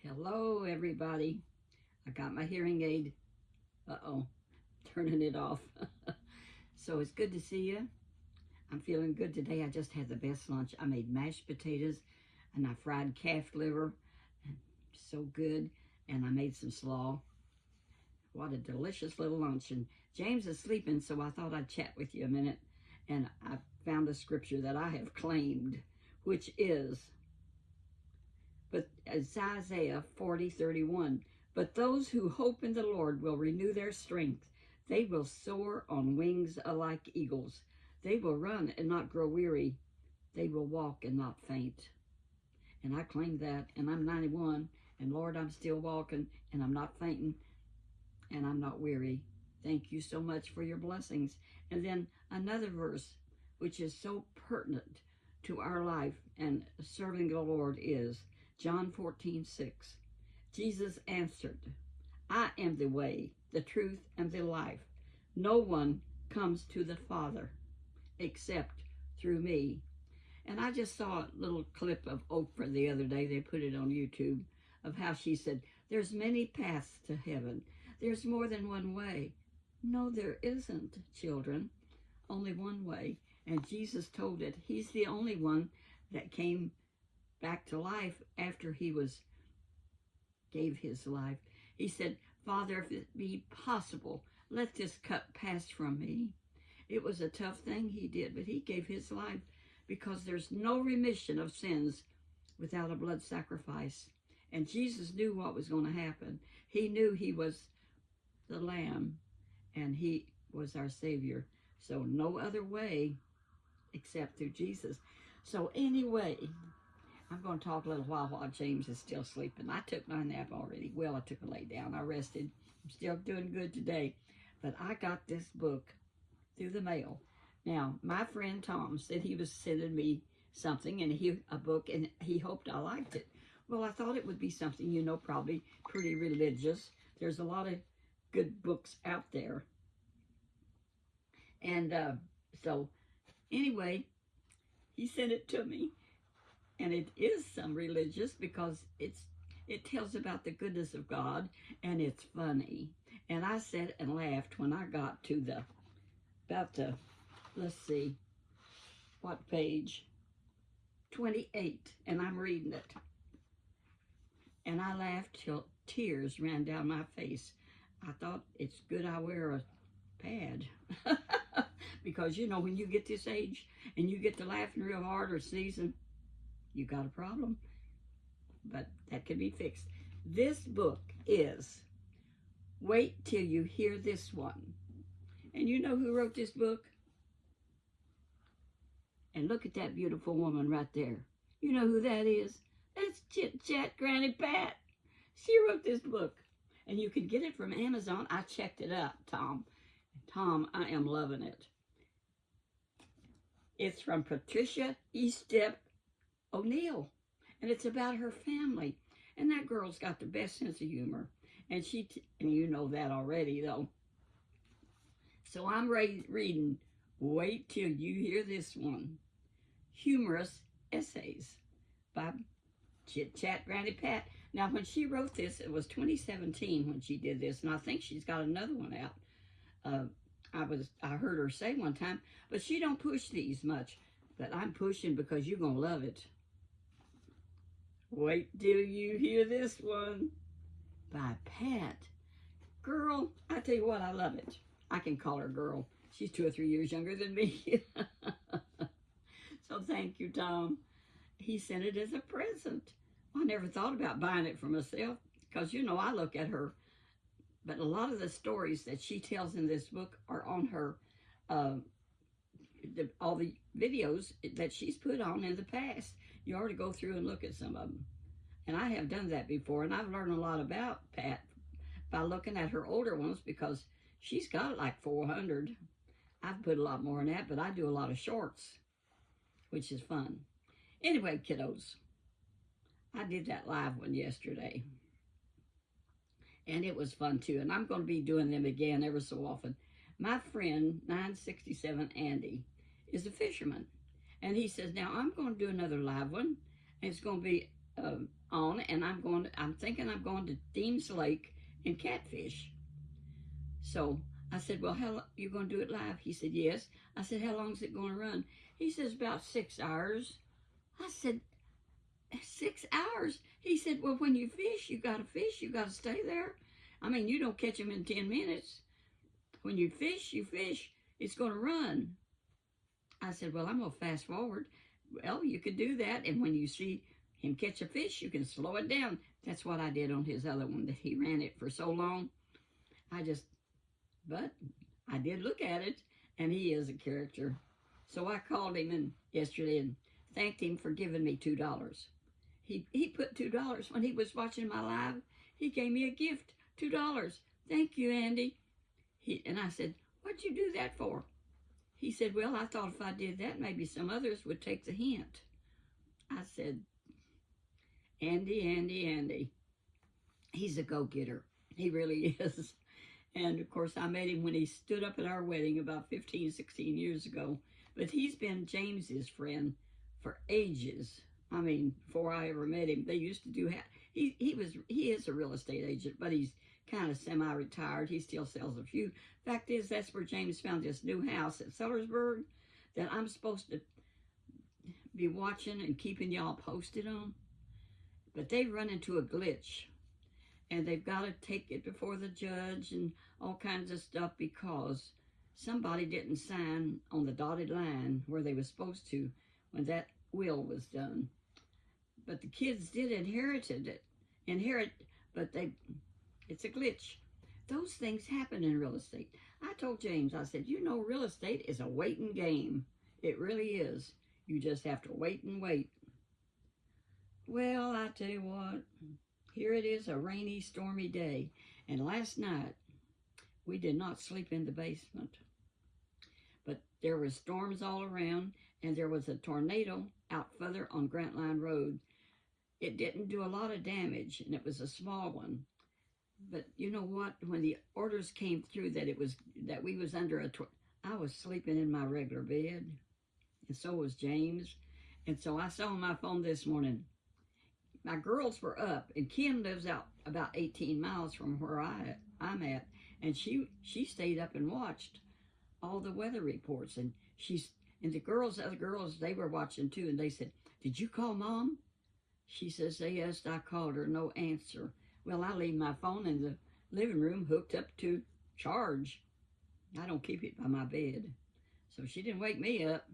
Hello, everybody. I got my hearing aid. Uh-oh, turning it off. So it's good to see you. I'm feeling good today. I just had the best lunch. I made mashed potatoes and I fried calf liver. So good. And I made some slaw. What a delicious little lunch. And James is sleeping, so I thought I'd chat with you a minute. And I found a scripture that I have claimed, which is, but it's Isaiah 40:31. But those who hope in the Lord will renew their strength. They will soar on wings like eagles. They will run and not grow weary. They will walk and not faint. And I claim that, and I'm 91, and Lord, I'm still walking, and I'm not fainting, and I'm not weary. Thank you so much for your blessings. And then another verse, which is so pertinent to our life and serving the Lord, is John 14:6. Jesus answered, I am the way, the truth, and the life. No one comes to the Father except through me. And I just saw a little clip of Oprah the other day. They put it on YouTube of how she said, there's many paths to heaven. There's more than one way. No, there isn't, children. Only one way. And Jesus told it. He's the only one that came back to life after he gave his life. He said, Father, if it be possible, let this cup pass from me. It was a tough thing he did, but he gave his life because there's no remission of sins without a blood sacrifice. And Jesus knew what was going to happen. He knew he was the Lamb and he was our Savior. So no other way except through Jesus. So anyway, I'm going to talk a little while James is still sleeping. I took my nap already. Well, I took a lay down. I rested. I'm still doing good today. But I got this book through the mail. Now, my friend Tom said he was sending me something, and a book, and he hoped I liked it. Well, I thought it would be something, probably pretty religious. There's a lot of good books out there. And so, anyway, he sent it to me. And it is some religious because it tells about the goodness of God, and it's funny. And I sat and laughed when I got to let's see, what page? 28, and I'm reading it. And I laughed till tears ran down my face. I thought it's good I wear a pad. Because, when you get this age and you get to laughing real hard or sneezing, you got a problem, but that can be fixed. This book is Wait Till You Hear This One. And you know who wrote this book? And look at that beautiful woman right there. You know who that is? That's Chit-Chat Granny Pat. She wrote this book. And you can get it from Amazon. I checked it out, Tom. Tom, I am loving it. It's from Patricia O'Neill, and it's about her family. And that girl's got the best sense of humor, and and you know that already, though. So I'm reading Wait Till You Hear This One. Humorous Essays by Chit-Chat Granny Pat. Now, when she wrote this, it was 2017 when she did this, and I think she's got another one out. I heard her say one time, but she don't push these much. But I'm pushing because you're going to love it. Wait till you hear this one by Pat. Girl, I tell you what, I love it. I can call her girl. She's 2 or 3 years younger than me. So thank you, Tom. He sent it as a present. I never thought about buying it for myself because, I look at her. But a lot of the stories that she tells in this book are on her all the videos that she's put on in the past. You ought to go through and look at some of them. And I have done that before, and I've learned a lot about Pat by looking at her older ones because she's got like 400. I've put a lot more in that, but I do a lot of shorts, which is fun. Anyway, kiddos, I did that live one yesterday, and it was fun too, and I'm going to be doing them again ever so often. My friend, 967 Andy, is a fisherman. And he says, now I'm going to do another live one. And it's going to be on, and I'm thinking I'm going to Dean's Lake and catfish. So I said, well, how you going to do it live? He said, yes. I said, how long is it going to run? He says, about 6 hours. I said, 6 hours? He said, well, when you fish, you got to fish. You got to stay there. I mean, you don't catch them in 10 minutes. When you fish, you fish. It's going to run. I said, well, I'm going to fast forward. Well, you could do that. And when you see him catch a fish, you can slow it down. That's what I did on his other one, that he ran it for so long. But I did look at it, and he is a character. So I called him yesterday and thanked him for giving me $2. He put $2 when he was watching my live. He gave me a gift, $2. Thank you, Andy. And I said, what'd you do that for? He said, well, I thought if I did that, maybe some others would take the hint. I said, Andy. He's a go-getter. He really is. And, of course, I met him when he stood up at our wedding about 15, 16 years ago. But he's been James's friend for ages. I mean, before I ever met him, they used to do... He is a real estate agent, but he's kind of semi-retired. He still sells a few. Fact is, that's where James found this new house at Sellersburg that I'm supposed to be watching and keeping y'all posted on. But they've run into a glitch. And they've got to take it before the judge and all kinds of stuff because somebody didn't sign on the dotted line where they were supposed to when that will was done. But the kids did inherit, but it's a glitch. Those things happen in real estate. I told James, I said, you know, real estate is a waiting game. It really is. You just have to wait and wait. Well, I tell you what. Here it is, a rainy, stormy day. And last night, we did not sleep in the basement. But there were storms all around, and there was a tornado out further on Grant Line Road. It didn't do a lot of damage, and it was a small one. But you know what? When the orders came through that we was under I was sleeping in my regular bed, and so was James. And so I saw on my phone this morning, my girls were up, and Kim lives out about 18 miles from where I'm at, and she stayed up and watched all the weather reports, and the other girls, they were watching too, and they said, did you call Mom? She says, yes, I called her, no answer. Well, I leave my phone in the living room hooked up to charge. I don't keep it by my bed, so she didn't wake me up.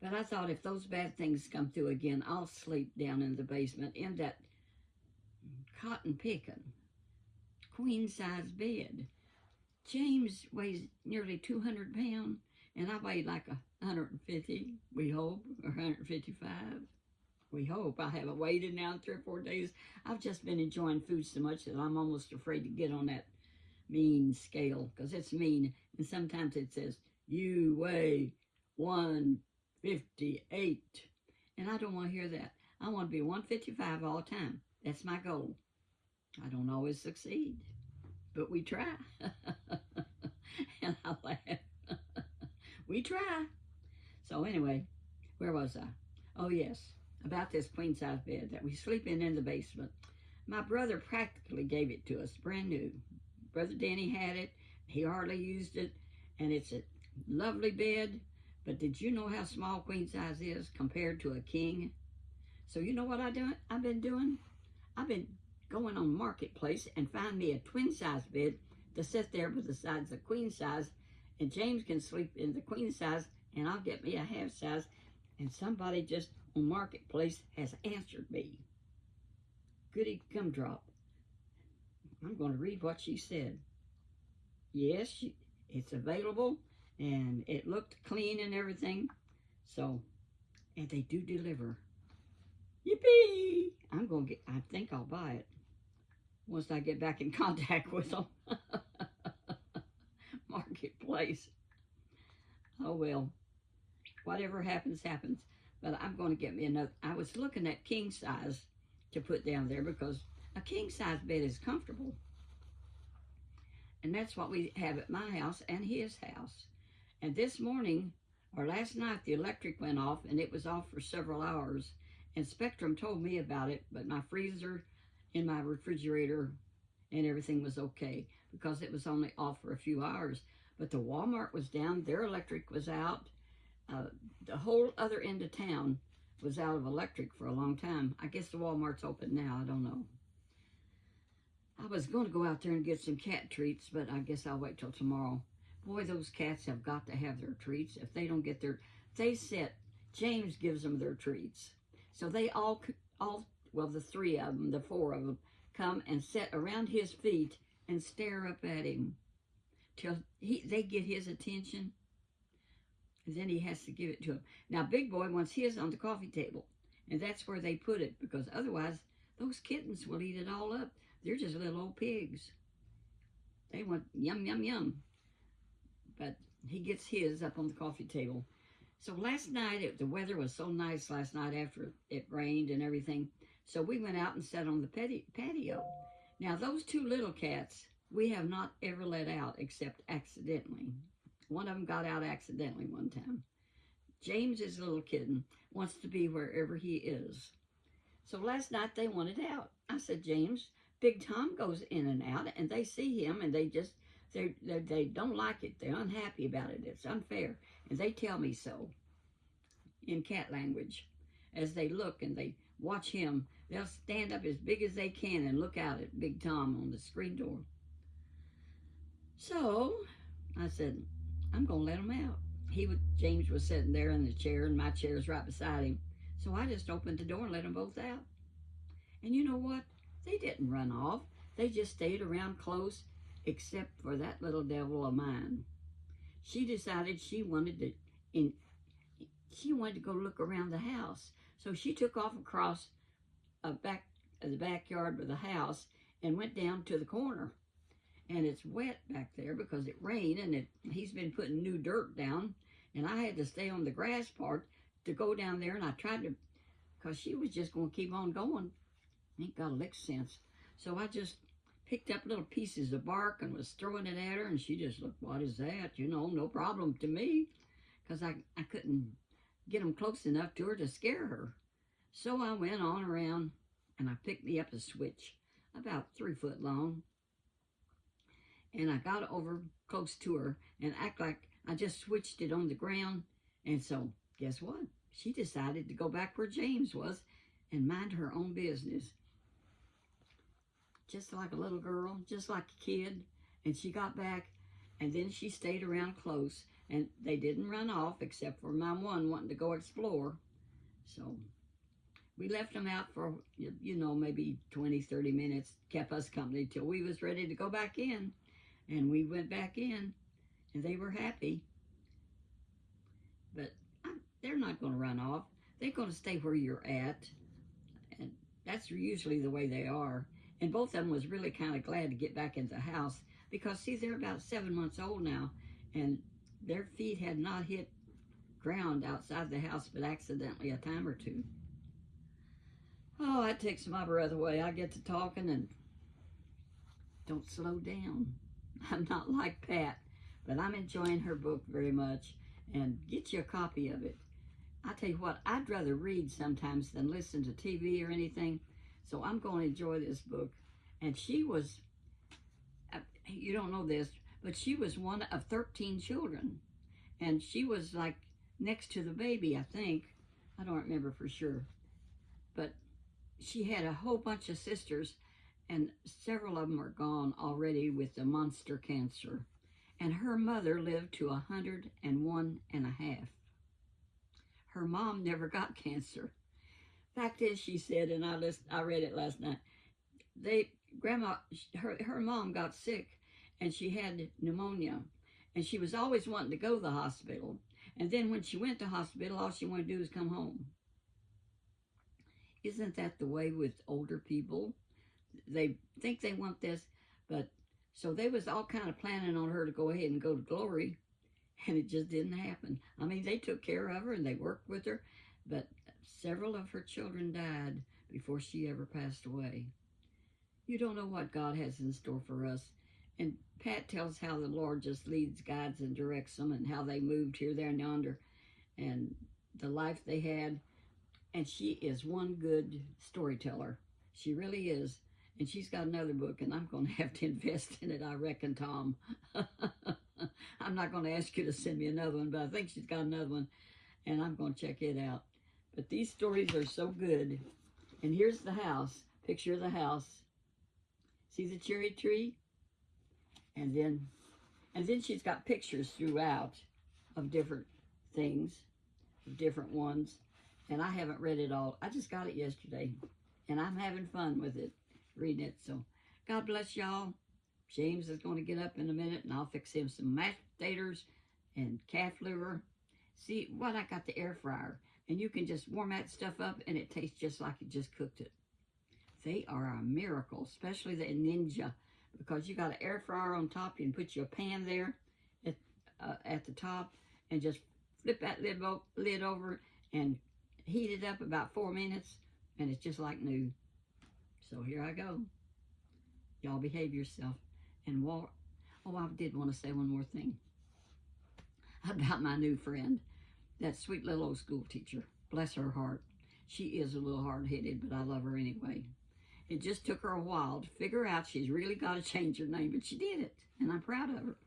But I thought if those bad things come through again, I'll sleep down in the basement in that cotton picking, queen-size bed. James weighs nearly 200 pounds, and I weigh like 150, we hope, or 155. We hope. I haven't weighed it now in 3 or 4 days. I've just been enjoying food so much that I'm almost afraid to get on that mean scale, because it's mean, and sometimes it says, you weigh 158. And I don't want to hear that. I want to be 155 all the time. That's my goal. I don't always succeed, but we try. And I laugh. We try. So anyway, where was I? Oh, yes, about this queen-size bed that we sleep in the basement. My brother practically gave it to us, brand new. Brother Danny had it. He hardly used it, and it's a lovely bed. But did you know how small queen size is compared to a king? So you know what I've been doing? I've been going on Marketplace and find me a twin size bed to sit there beside the queen size, and James can sleep in the queen size, and I'll get me a half size. And somebody just on Marketplace has answered me. Goody gumdrop. I'm going to read what she said. Yes, it's available. And it looked clean and everything. So, and they do deliver. Yippee! I think I'll buy it. Once I get back in contact with them. Marketplace. Oh well. Whatever happens, happens. But I'm going to get me another. I was looking at king size to put down there because a king size bed is comfortable. And that's what we have at my house and his house. And this morning, or last night, the electric went off, and it was off for several hours. And Spectrum told me about it, but my freezer in my refrigerator and everything was okay because it was only off for a few hours. But the Walmart was down, their electric was out. Uh, the whole other end of town was out of electric for a long time. I guess the Walmart's open now, I don't know. I was going to go out there and get some cat treats, but I guess I'll wait till tomorrow. Boy, those cats have got to have their treats. If they don't get their, they sit, James gives them their treats. So they all, well, the three of them, the four of them, come and sit around his feet and stare up at him till they get his attention. And then he has to give it to him. Now, Big Boy wants his on the coffee table, and that's where they put it, because otherwise those kittens will eat it all up. They're just little old pigs. They want yum, yum, yum. But he gets his up on the coffee table. So last night, the weather was so nice last night after it rained and everything. So we went out and sat on the patio. Now, those two little cats, we have not ever let out except accidentally. One of them got out accidentally one time. James, his little kitten, wants to be wherever he is. So last night they wanted out. I said, James, Big Tom goes in and out, and they see him, and they don't like it. They're unhappy about it. It's unfair. And they tell me so in cat language. As they look and they watch him, they'll stand up as big as they can and look out at Big Tom on the screen door. So I said, I'm going to let him out. James was sitting there in the chair, and my chair's right beside him. So I just opened the door and let them both out. And you know what? They didn't run off. They just stayed around close, except for that little devil of mine. She decided she wanted to go look around the house. So she took off across the backyard of the house and went down to the corner. And it's wet back there because it rained, and he's been putting new dirt down. And I had to stay on the grass part to go down there, and I tried to, because she was just going to keep on going. Ain't got a lick sense. So I just picked up little pieces of bark and was throwing it at her, and she just looked, what is that? You know, no problem to me, because I couldn't get them close enough to her to scare her. So I went on around, and I picked me up a switch about 3 foot long, and I got over close to her and act like I just switched it on the ground. And so guess what? She decided to go back where James was and mind her own business. Just like a little girl, just like a kid. And she got back, and then she stayed around close, and they didn't run off except for my one wanting to go explore. So we left them out for, you know, maybe 20, 30 minutes, kept us company till we was ready to go back in. And we went back in, and they were happy. But they're not going to run off. They're going to stay where you're at. And that's usually the way they are. And both of them was really kind of glad to get back into the house because, see, they're about 7 months old now, and their feet had not hit ground outside the house but accidentally a time or two. Oh, that takes my breath away. I get to talking and don't slow down. I'm not like Pat, but I'm enjoying her book very much, and get you a copy of it. I tell you what, I'd rather read sometimes than listen to TV or anything, so I'm going to enjoy this book. And she was, you don't know this, but she was one of 13 children, and she was like next to the baby, I think. I don't remember for sure, but she had a whole bunch of sisters, and several of them are gone already with the monster cancer. And her mother lived to 101 and a half. Her mom never got cancer. Fact is, she said, and I read it last night, her mom got sick, and she had pneumonia, and she was always wanting to go to the hospital. And then when she went to the hospital, all she wanted to do was come home. Isn't that the way with older people? They think they want this, but so they was all kind of planning on her to go ahead and go to glory, and it just didn't happen. I mean, they took care of her and they worked with her, but several of her children died before she ever passed away. You don't know what God has in store for us. And Pat tells how the Lord just leads, guides, and directs them, and how they moved here, there, and yonder, and the life they had. And she is one good storyteller. She really is. And she's got another book, and I'm going to have to invest in it, I reckon, Tom. I'm not going to ask you to send me another one, but I think she's got another one, and I'm going to check it out. But these stories are so good. And here's the house. Picture of the house. See the cherry tree? And then she's got pictures throughout of different things, of different ones. And I haven't read it all. I just got it yesterday, and I'm having fun with it, reading it. So God bless y'all. James is going to get up in a minute, and I'll fix him some mashed potatoes and calf liver. See, what I got the air fryer, and you can just warm that stuff up, and it tastes just like you just cooked it. They are a miracle, especially the Ninja, because you got an air fryer on top. You can put your pan there at the top, and just flip that lid over and heat it up about 4 minutes, and it's just like new. So here I go. Y'all behave yourself. And oh, I did want to say one more thing about my new friend, that sweet little old school teacher. Bless her heart. She is a little hard-headed, but I love her anyway. It just took her a while to figure out she's really got to change her name, but she did it, and I'm proud of her.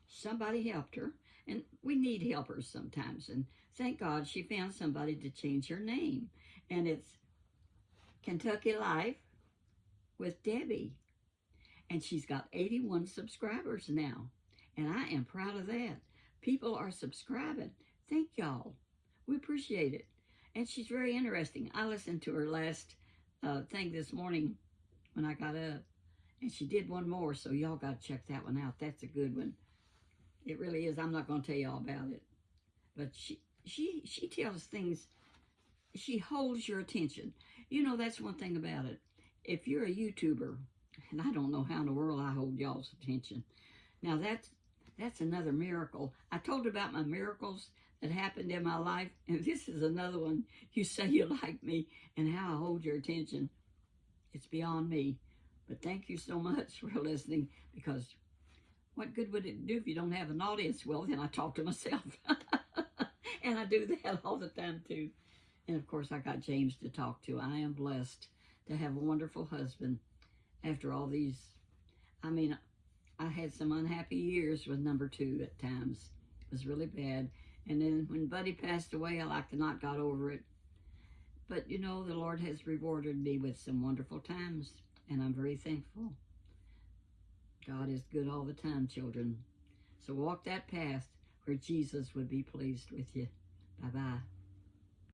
Somebody helped her, and we need helpers sometimes, and thank God she found somebody to change her name, and it's Kentucky Life with Debbie, and she's got 81 subscribers now, and I am proud of that. People are subscribing. Thank y'all. We appreciate it, and she's very interesting. I listened to her last thing this morning when I got up, and she did one more, so y'all got to check that one out. That's a good one. It really is. I'm not going to tell y'all about it, but she tells things. She holds your attention. You know, that's one thing about it. If you're a YouTuber, and I don't know how in the world I hold y'all's attention. Now that's another miracle. I told her about my miracles that happened in my life, and this is another one. You say you like me and how I hold your attention. It's beyond me. But thank you so much for listening, because what good would it do if you don't have an audience? Well, then I talk to myself. And I do that all the time, too. And, of course, I got James to talk to. I am blessed to have a wonderful husband after all these. I mean, I had some unhappy years with number 2 at times. It was really bad. And then when Buddy passed away, I like to not got over it. But, you know, the Lord has rewarded me with some wonderful times, and I'm very thankful. God is good all the time, children. So walk that path where Jesus would be pleased with you. Bye-bye.